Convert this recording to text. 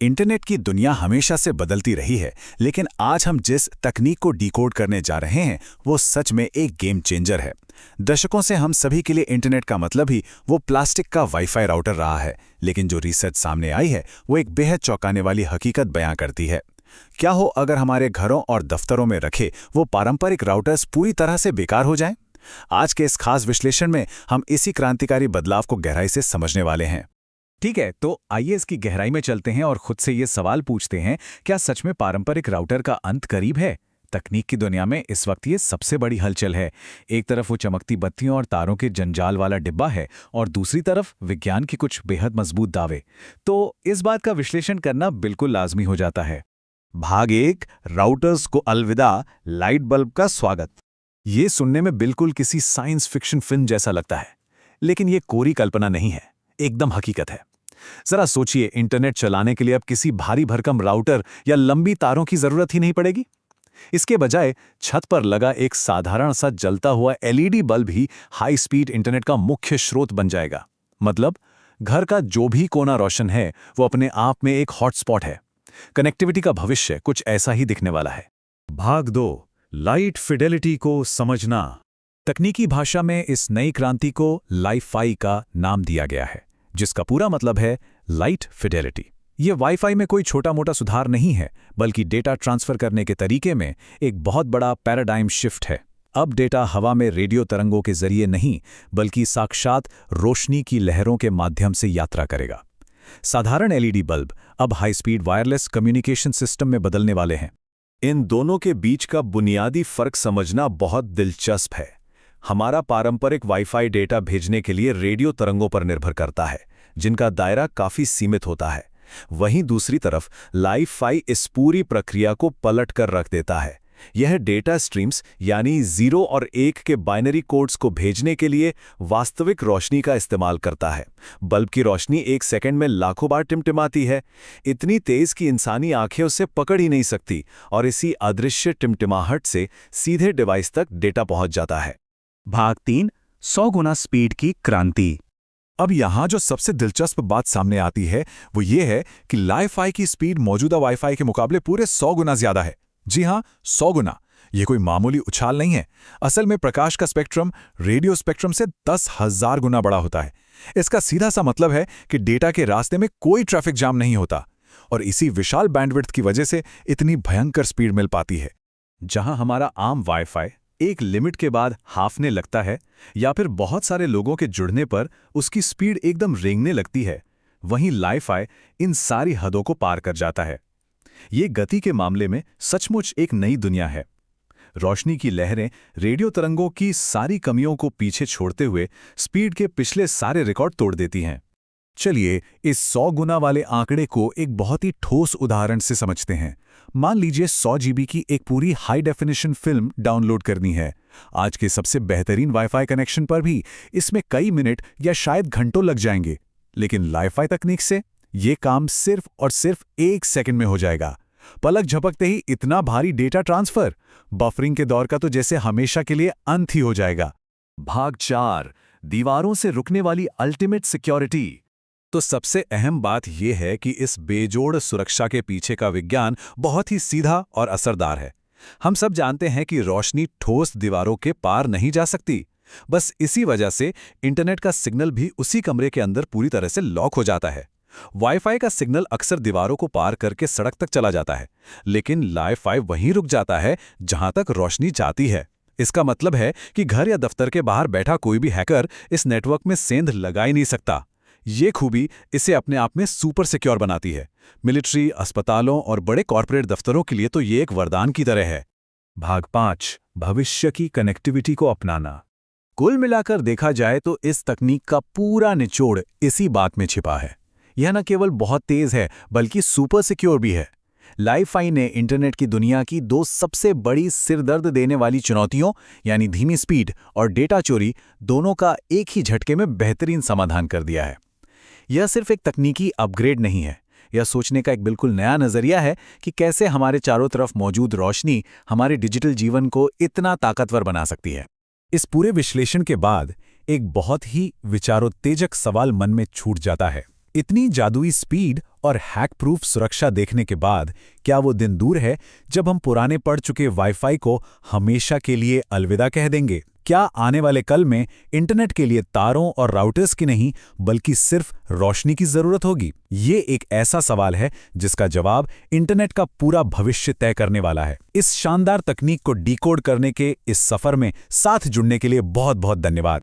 Internet की दुनिया हमेशा से बदलती रही है, लेकिन आज हम जिस तकनीक को डिकोड करने जा रहे हैं वो सच में एक गेम चेंजर है। दशकों से हम सभी के लिए इंटरनेट का मतलब ही वो प्लास्टिक का वाईफाई राउटर रहा है, लेकिन जो रिसर्च सामने आई है वो एक बेहद चौंकाने वाली हकीकत बयां करती है। क्या हो अगर हमारे घरों और दफ्तरों में रखे वो पारंपरिक राउटर्स पूरी तरह से बेकार हो जाएं? आज के इस खास विश्लेषण में हम इसी क्रांतिकारी बदलाव को गहराई से समझने वाले हैं। ठीक है, तो आइए इसकी गहराई में चलते हैं और खुद से ये सवाल पूछते हैं, क्या सच में पारंपरिक राउटर का अंत करीब है? तकनीक की दुनिया में इस वक्त ये सबसे बड़ी हलचल है। एक तरफ वो चमकती बत्तियों और तारों के जंजाल वाला डिब्बा है और दूसरी तरफ विज्ञान की कुछ बेहद मजबूत दावे। तो इस बात का विश्लेषण करना बिल्कुल लाजमी हो जाता है। भाग 1, राउटर्स को अलविदा, लाइट बल्ब का स्वागत। ये सुनने में बिल्कुल किसी साइंस फिक्शन फिल्म जैसा लगता है, लेकिन ये कोरी कल्पना नहीं है, एकदम हकीकत है। जरा सोचिए, इंटरनेट चलाने के लिए अब किसी भारी भरकम राउटर या लंबी तारों की जरूरत ही नहीं पड़ेगी। इसके बजाय छत पर लगा एक साधारण सा जलता हुआ एलईडी बल्ब ही हाई स्पीड इंटरनेट का मुख्य स्रोत बन जाएगा। मतलब घर का जो भी कोना रोशन है वो अपने आप में एक हॉटस्पॉट है। कनेक्टिविटी का भविष्य कुछ ऐसा ही दिखने वाला है। भाग 2, लाइट फिडेलिटी को समझना। तकनीकी भाषा में इस नई क्रांति को लाइफाई का नाम दिया गया है, जिसका पूरा मतलब है लाइट फिडेलिटी। ये वाईफाई में कोई छोटा मोटा सुधार नहीं है, बल्कि डेटा ट्रांसफर करने के तरीके में एक बहुत बड़ा पैराडाइम शिफ्ट है। अब डेटा हवा में रेडियो तरंगों के जरिए नहीं, बल्कि साक्षात रोशनी की लहरों के माध्यम से यात्रा करेगा। साधारण एलईडी बल्ब अब high speed wireless communication system में बदलने वाले हैं। इन दोनों के बीच का बुनियादी फर्क समझना बहुत दिलचस्प है। हमारा पारंपरिक वाईफाई डेटा भेजने के लिए रेडियो तरंगों पर निर्भर करता है, जिनका दायरा काफी सीमित होता है। वहीं दूसरी तरफ लाइफाई इस पूरी प्रक्रिया को पलट कर रख देता है। यह डेटा स्ट्रीम्स यानी 0 और 1 के बाइनरी कोड्स को भेजने के लिए वास्तविक रोशनी का इस्तेमाल करता है। बल्ब की रोशनी 1 सेकंड में लाखों बार टिमटिमाती है, इतनी तेज कि इंसानी आंखें उसे पकड़ ही नहीं सकती, और इसी अदृश्य टिमटिमाहट से सीधे डिवाइस तक डेटा पहुंच जाता है। भाग 3, 100 गुना स्पीड की क्रांति। अब यहाँ जो सबसे दिलचस्प बात सामने आती है वो ये है कि लाइफाई की स्पीड मौजूदा वाईफाई के मुकाबले पूरे 100 गुना ज्यादा है। जी हाँ, 100 गुना। ये कोई मामूली उछाल नहीं है। असल में प्रकाश का स्पेक्ट्रम रेडियो स्पेक्ट्रम से 10,000 गुना बड़ा होता है। इसका सीधा सा मतलब है कि डेटा के रास्ते में कोई ट्रैफिक जाम नहीं होता, और इसी विशाल बैंडविड्थ की वजह से इतनी भयंकर स्पीड मिल पाती है। जहां हमारा आम वाईफाई एक लिमिट के बाद हाफने लगता है या फिर बहुत सारे लोगों के जुड़ने पर उसकी स्पीड एकदम रेंगने लगती है, वहीं लाइफाई इन सारी हदों को पार कर जाता है। ये गति के मामले में सचमुच एक नई दुनिया है। रोशनी की लहरें रेडियो तरंगों की सारी कमियों को पीछे छोड़ते हुए स्पीड के पिछले सारे रिकॉर्ड तोड़ देती हैं। चलिए इस 100 गुना वाले आंकड़े को एक बहुत ही ठोस उदाहरण से समझते हैं। मान लीजिए 100 जीबी की एक पूरी हाई डेफिनेशन फिल्म डाउनलोड करनी है। आज के सबसे बेहतरीन वाईफाई कनेक्शन पर भी इसमें कई मिनट या शायद घंटों लग जाएंगे, लेकिन लाइफाई तकनीक से ये काम सिर्फ और सिर्फ 1 सेकंड में हो जाएगा। पलक झपकते ही इतना भारी डेटा ट्रांसफर, बफरिंग के दौर का तो जैसे हमेशा के लिए अंत ही हो जाएगा। भाग 4, दीवारों से रुकने वाली अल्टीमेट सिक्योरिटी। तो सबसे अहम बात यह है कि इस बेजोड़ सुरक्षा के पीछे का विज्ञान बहुत ही सीधा और असरदार है। हम सब जानते हैं कि रोशनी ठोस दीवारों के पार नहीं जा सकती। बस इसी वजह से इंटरनेट का सिग्नल भी उसी कमरे के अंदर पूरी तरह से लॉक हो जाता है। वाईफाई का सिग्नल अक्सर दीवारों को पार करके सड़क तक चला जाता है, लेकिन लाइफाई वहीं रुक जाता है जहां तक रोशनी जाती है। इसका मतलब है कि घर या दफ्तर के बाहर बैठा कोई भी हैकर इस नेटवर्क में सेंध लगा ही नहीं सकता। ये खूबी इसे अपने आप में सुपर सिक्योर बनाती है। मिलिट्री, अस्पतालों और बड़े कॉर्पोरेट दफ्तरों के लिए तो ये एक वरदान की तरह है। भाग 5, भविष्य की कनेक्टिविटी को अपनाना। कुल मिलाकर देखा जाए तो इस तकनीक का पूरा निचोड़ इसी बात में छिपा है। यह न केवल बहुत तेज है, बल्कि सुपर सिक्योर भी है। लाइफाई ने इंटरनेट की दुनिया की 2 सबसे बड़ी सिरदर्द देने वाली चुनौतियों यानी धीमी स्पीड और डेटा चोरी दोनों का एक ही झटके में बेहतरीन समाधान कर दिया है। यह सिर्फ एक तकनीकी अपग्रेड नहीं है, यह सोचने का एक बिल्कुल नया नजरिया है कि कैसे हमारे चारों तरफ मौजूद रोशनी हमारे डिजिटल जीवन को इतना ताकतवर बना सकती है। इस पूरे विश्लेषण के बाद एक बहुत ही विचारोत्तेजक सवाल मन में छूट जाता है। इतनी जादुई स्पीड और हैक प्रूफ सुरक्षा देखने के बाद क्या वो दिन दूर है जब हम पुराने पड़ चुके वाईफाई को हमेशा के लिए अलविदा कह देंगे? क्या आने वाले कल में इंटरनेट के लिए तारों और राउटर्स की नहीं बल्कि सिर्फ रोशनी की जरूरत होगी? ये एक ऐसा सवाल है जिसका जवाब इंटरनेट का पूरा भविष्य तय करने वाला है। इस शानदार तकनीक को डिकोड करने के इस सफर में साथ जुड़ने के लिए बहुत बहुत धन्यवाद।